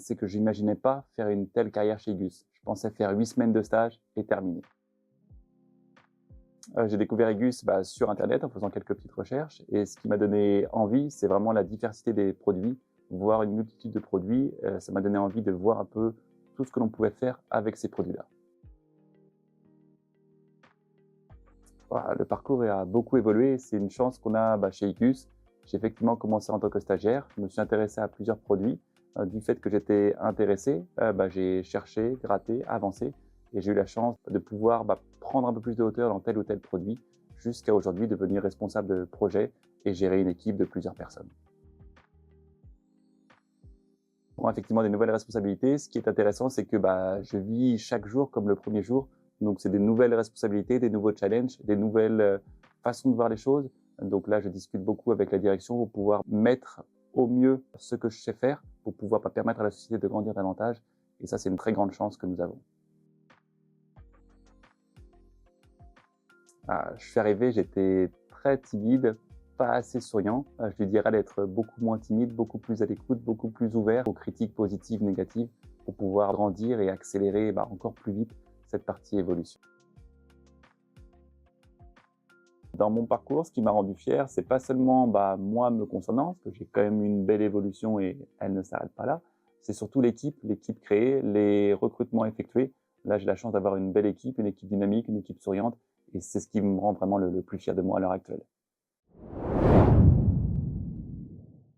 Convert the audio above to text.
c'est que j'imaginais pas faire une telle carrière chez Egus. Je pensais faire 8 semaines de stage et terminer. J'ai découvert Egus sur internet en faisant quelques petites recherches et ce qui m'a donné envie, c'est vraiment la diversité des produits, voir une multitude de produits. Ça m'a donné envie de voir un peu tout ce que l'on pouvait faire avec ces produits-là. Voilà, le parcours a beaucoup évolué, c'est une chance qu'on a chez Egus. J'ai effectivement commencé en tant que stagiaire, je me suis intéressé à plusieurs produits. Du fait que j'étais intéressé, j'ai cherché, gratté, avancé et j'ai eu la chance de pouvoir prendre un peu plus de hauteur dans tel ou tel produit jusqu'à aujourd'hui devenir responsable de projet et gérer une équipe de plusieurs personnes. Bon, effectivement des nouvelles responsabilités. Ce qui est intéressant, c'est que je vis chaque jour comme le premier jour. Donc, c'est des nouvelles responsabilités, des nouveaux challenges, des nouvelles façons de voir les choses. Donc là, je discute beaucoup avec la direction pour pouvoir mettre au mieux ce que je sais faire, pour pouvoir permettre à la société de grandir davantage. Et ça, c'est une très grande chance que nous avons. Je suis arrivé, j'étais très timide, pas assez souriant. Je lui dirais d'être beaucoup moins timide, beaucoup plus à l'écoute, beaucoup plus ouvert aux critiques positives, négatives, pour pouvoir grandir et accélérer encore plus vite cette partie évolution. Dans mon parcours, ce qui m'a rendu fier, c'est pas seulement moi me concernant, parce que j'ai quand même une belle évolution et elle ne s'arrête pas là. C'est surtout l'équipe créée, les recrutements effectués. Là, j'ai la chance d'avoir une belle équipe, une équipe dynamique, une équipe souriante, et c'est ce qui me rend vraiment le plus fier de moi à l'heure actuelle.